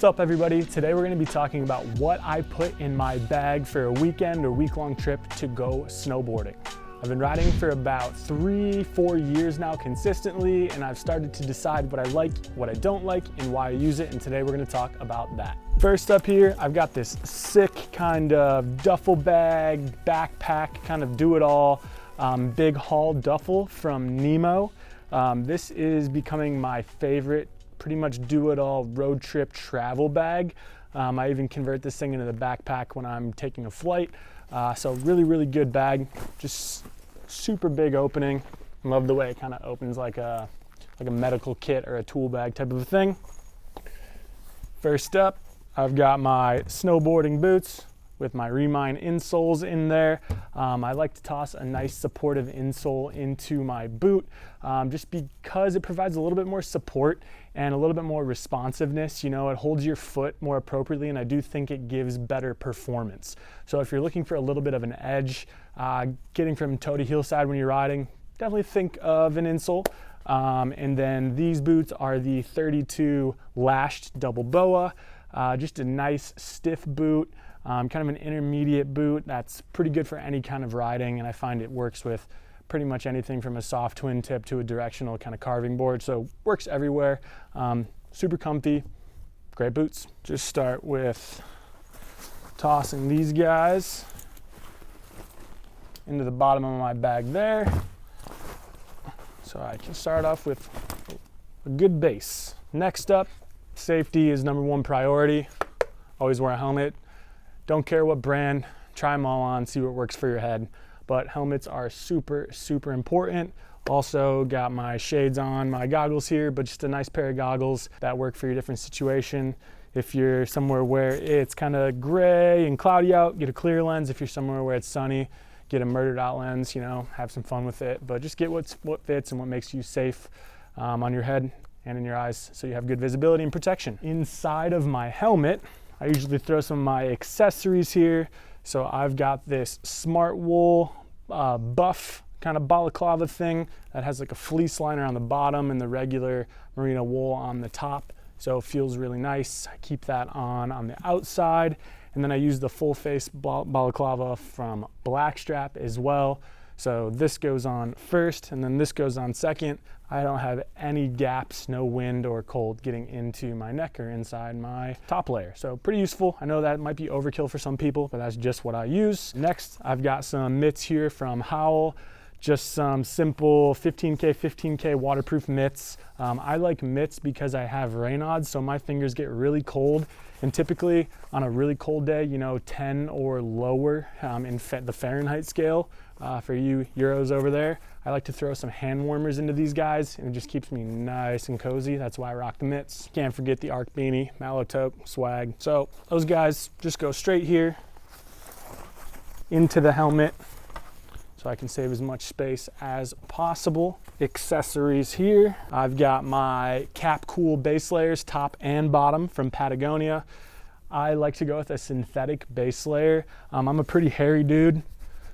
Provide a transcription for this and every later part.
What's up everybody? Today we're going to be talking about what I put in my bag for a weekend or week-long trip to go snowboarding. I've been riding for about 3-4 years now consistently, and I've started to decide what I like, what I don't like, and why I use it, and today we're going to talk about that. First up here, I've got this sick kind of duffel bag, backpack, kind of do-it-all, big haul duffel from Nemo. This is becoming my favorite pretty much do-it-all road trip travel bag. I even convert this thing into the backpack when I'm taking a flight. So really good bag, just super big opening. Love the way it kind of opens like a medical kit or a tool bag type of a thing. First up, I've got my snowboarding boots with my Remine insoles in there. I like to toss a nice supportive insole into my boot just because it provides a little bit more support and a little bit more responsiveness. You know, it holds your foot more appropriately, and I do think it gives better performance. So if you're looking for a little bit of an edge, getting from toe to heel side when you're riding, definitely think of an insole. And then these boots are the ThirtyTwo Lashed Double BOA. Just a nice stiff boot. Kind of an intermediate boot that's pretty good for any kind of riding, and I find it works with pretty much anything from a soft twin tip to a directional kind of carving board, so works everywhere. Super comfy, great boots. Just start with tossing these guys into the bottom of my bag there, so I can start off with a good base. Next up, safety is #1 priority. Always wear a helmet. Don't care what brand, try them all on, see what works for your head. But helmets are super important. Also got my shades on, my goggles here, but just a nice pair of goggles that work for your different situation. If you're somewhere where it's kind of gray and cloudy out, get a clear lens. If you're somewhere where it's sunny, get a murdered out lens, you know, have some fun with it. But just get what fits and what makes you safe on your head and in your eyes, so you have good visibility and protection. Inside of my helmet, I usually throw some of my accessories here. So I've got this Smartwool buff kind of balaclava thing that has like a fleece liner on the bottom and the regular merino wool on the top. So it feels really nice. I keep that on the outside. And then I use the full face balaclava from BlackStrap as well. So this goes on first and then this goes on second. I don't have any gaps, no wind or cold getting into my neck or inside my top layer. So pretty useful. I know that might be overkill for some people, but that's just what I use. Next, I've got some mitts here from Howl. Just some simple 15K waterproof mitts. I like mitts because I have Raynaud's, so my fingers get really cold. And typically on a really cold day, you know, 10 or lower in the Fahrenheit scale, for you Euros over there, I like to throw some hand warmers into these guys, and it just keeps me nice and cozy. That's why I rock the mitts. Can't forget the Arc beanie, mallow taupe, swag. So those guys just go straight here into the helmet, so I can save as much space as possible. Accessories here, I've got my Cap Cool base layers, top and bottom from Patagonia. I like to go with a synthetic base layer. I'm a pretty hairy dude,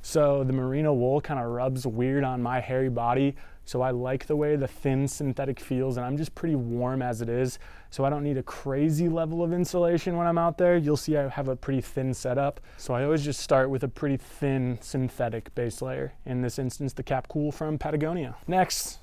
so the merino wool kind of rubs weird on my hairy body. So I like the way the thin synthetic feels, and I'm just pretty warm as it is. So I don't need a crazy level of insulation when I'm out there. You'll see I have a pretty thin setup. So I always just start with a pretty thin synthetic base layer. In this instance, the Cap Cool from Patagonia. Next,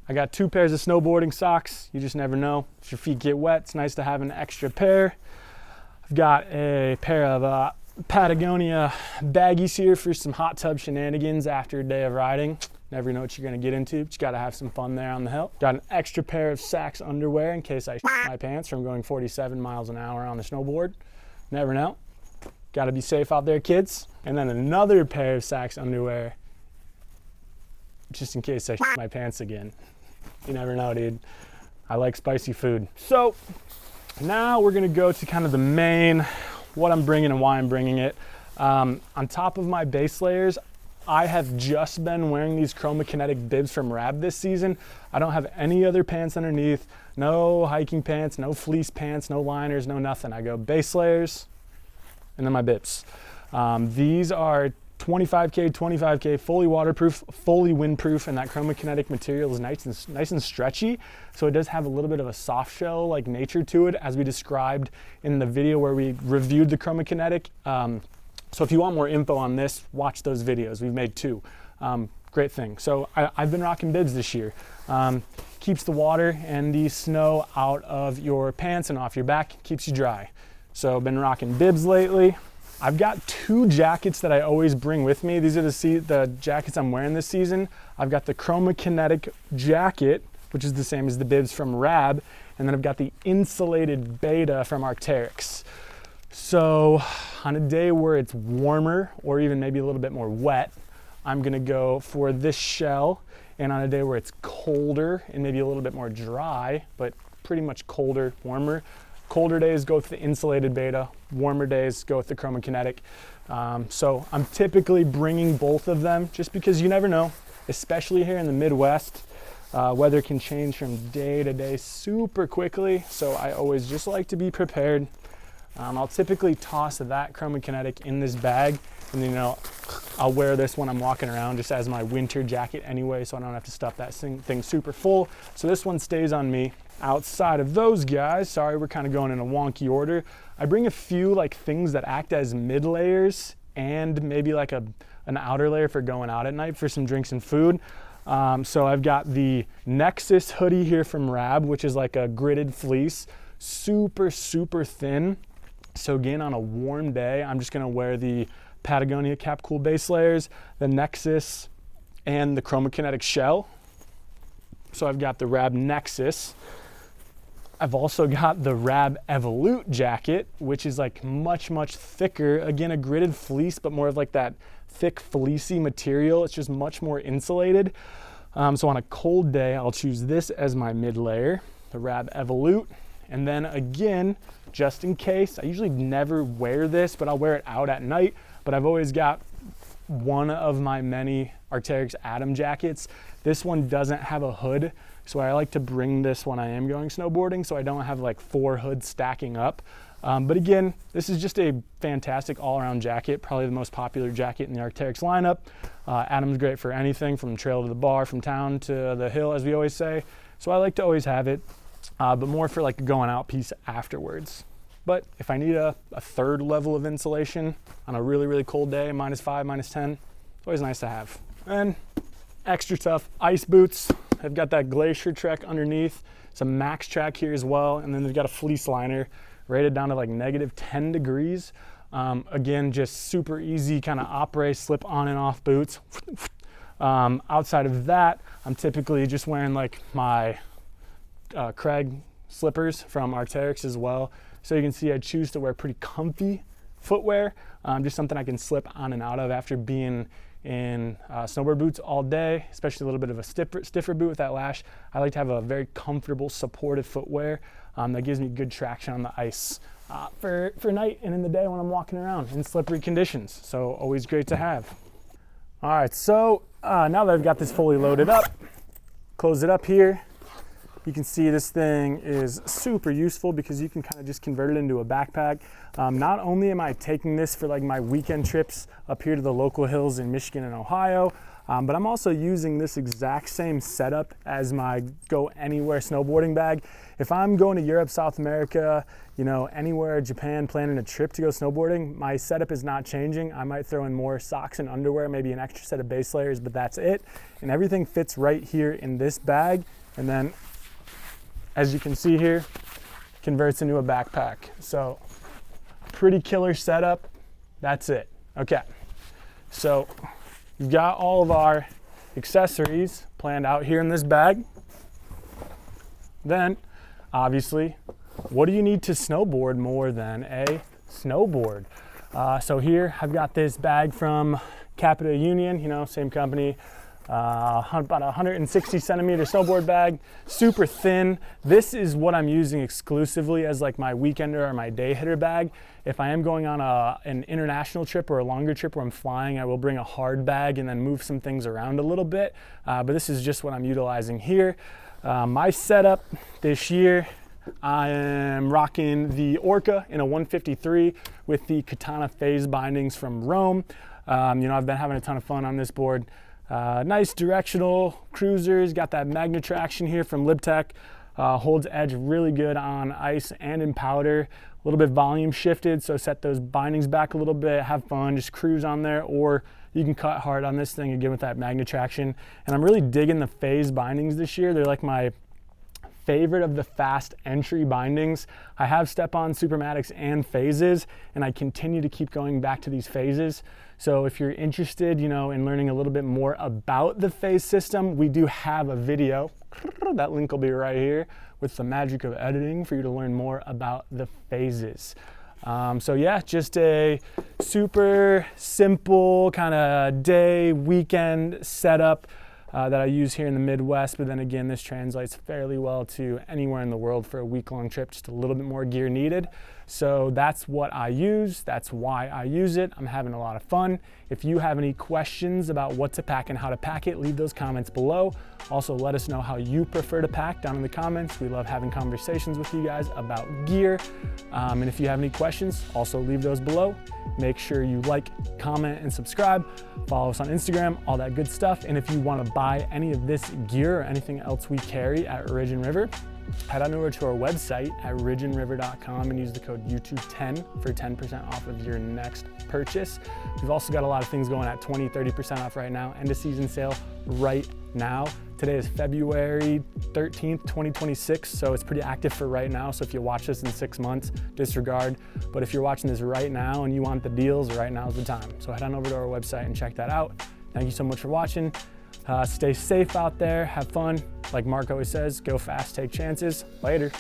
I got 2 pairs of snowboarding socks. You just never know. If your feet get wet, it's nice to have an extra pair. I've got a pair of Patagonia baggies here for some hot tub shenanigans after a day of riding. Never know what you're gonna get into, but you gotta have some fun there on the hill. Got an extra pair of Sax underwear in case I shit my pants from going 47 miles an hour on the snowboard. Never know. Gotta be safe out there, kids. And then another pair of Sax underwear just in case I shit my pants again. You never know, dude. I like spicy food. So now we're gonna go to kind of the main, what I'm bringing and why I'm bringing it. On top of my base layers, I have just been wearing these Khroma Kinetic bibs from Rab this season. I don't have any other pants underneath, no hiking pants, no fleece pants, no liners, no nothing. I go base layers and then my bibs. These are 25K, 25K, fully waterproof, fully windproof, and that Khroma Kinetic material is nice and stretchy. So it does have a little bit of a soft shell like nature to it, as we described in the video where we reviewed the Khroma Kinetic. So if you want more info on this, watch those videos. We've made 2. Great thing. So I've been rocking Bibs this year. Keeps the water and the snow out of your pants and off your back, keeps you dry. So I've been rocking Bibs lately. I've got 2 jackets that I always bring with me. These are the jackets I'm wearing this season. I've got the Khroma Kinetic jacket, which is the same as the Bibs from Rab, and then I've got the insulated Beta from Arc'teryx. So on a day where it's warmer or even maybe a little bit more wet, I'm gonna go for this shell. And on a day where it's colder and maybe a little bit more dry, but pretty much colder, warmer, colder days go with the insulated Beta, warmer days go with the Khroma Kinetic. So I'm typically bringing both of them just because you never know, especially here in the Midwest. Weather can change from day to day super quickly, so I always just like to be prepared. I'll typically toss that Khroma Kinetic in this bag, and then, you know, I'll wear this when I'm walking around just as my winter jacket anyway, so I don't have to stuff that thing super full. So this one stays on me. Outside of those guys, sorry, we're kind of going in a wonky order. I bring a few like things that act as mid layers and maybe like an outer layer for going out at night for some drinks and food. So I've got the Nexus hoodie here from Rab, which is like a gridded fleece, super, super thin. So again, on a warm day, I'm just gonna wear the Patagonia Capilene base layers, the Nexus, and the Khroma Kinetic shell. So I've got the Rab Nexus. I've also got the Rab Evolute jacket, which is like much, much thicker. Again, a gridded fleece, but more of like that thick fleecy material. It's just much more insulated. So on a cold day, I'll choose this as my mid layer, the Rab Evolute. And then again, just in case, I usually never wear this, but I'll wear it out at night. But I've always got one of my many Arc'teryx Atom jackets. This one doesn't have a hood, so I like to bring this when I am going snowboarding, so I don't have like 4 hoods stacking up. But again, this is just a fantastic all-around jacket, probably the most popular jacket in the Arc'teryx lineup. Atom's great for anything from trail to the bar, from town to the hill, as we always say. So I like to always have it. But more for like a going out piece afterwards. But if I need a 3rd level of insulation on a really, really cold day, -5, -10, it's always nice to have. And extra tough ice boots. I've got that Glacier Trek underneath, some Max Track here as well, and then they've got a fleece liner rated down to like -10 degrees. Again, just super easy kind of Après slip on and off boots. Outside of that, I'm typically just wearing like my Craig slippers from Arc'teryx as well. So you can see I choose to wear pretty comfy footwear, just something I can slip on and out of after being in snowboard boots all day, especially a little bit of a stiffer boot with that lash. I like to have a very comfortable, supportive footwear that gives me good traction on the ice for night and in the day when I'm walking around in slippery conditions. So always great to have. All right, so now that I've got this fully loaded up, close it up here. You can see this thing is super useful because you can kind of just convert it into a backpack. Not only am I taking this for like my weekend trips up here to the local hills in Michigan and Ohio, but I'm also using this exact same setup as my go anywhere snowboarding bag. If I'm going to Europe, South America, you know, anywhere, Japan, planning a trip to go snowboarding, my setup is not changing. I might throw in more socks and underwear, maybe an extra set of base layers, but that's it. And everything fits right here in this bag. And then, as you can see here, converts into a backpack. So pretty killer setup. That's it. Okay. So we've got all of our accessories planned out here in this bag. Then, obviously, what do you need to snowboard more than a snowboard? So here I've got this bag from Capilene, you know, same company. About 160 centimeter snowboard bag, super thin. This is what I'm using exclusively as like my weekender or my day hitter bag. If I am going on an international trip or a longer trip where I'm flying, I will bring a hard bag and then move some things around a little bit. But this is just what I'm utilizing here. My setup this year, I am rocking the Orca in a 153 with the Katana FASE bindings from Rome. I've been having a ton of fun on this board. Nice directional cruisers, got that magnet traction here from Libtech. Holds edge really good on ice and in powder. A little bit volume shifted, so set those bindings back a little bit, have fun, just cruise on there, or you can cut hard on this thing again with that magnet traction. And I'm really digging the FASE bindings this year. They're like my favorite of the fast entry bindings. I have step-on Supermatics and phases, and I continue to keep going back to these phases. So if you're interested, in learning a little bit more about the FASE system, we do have a video. That link will be right here with the magic of editing for you to learn more about the phases. So yeah, just a super simple kind of day, weekend setup that I use here in the Midwest, but then again, this translates fairly well to anywhere in the world for a week-long trip, just a little bit more gear needed. So that's what I use, that's why I use it. I'm having a lot of fun. If you have any questions about what to pack and how to pack it, leave those comments below. Also, let us know how you prefer to pack down in the comments. We love having conversations with you guys about gear. And if you have any questions, also leave those below. Make sure you like, comment, and subscribe. Follow us on Instagram, all that good stuff. And if you want to buy any of this gear or anything else we carry at Ridge and River, head on over to our website at ridgeandriver.com and use the code YouTube10 for 10% off of your next purchase. We've also got a lot of things going at 20-30% off right now, end of season sale right now. Today is February 13th, 2026, so it's pretty active for right now. So if you watch this in 6 months, disregard. But if you're watching this right now and you want the deals, right now is the time. So head on over to our website and check that out. Thank you so much for watching. Stay safe out there, have fun. Like Mark always says, go fast, take chances. Later.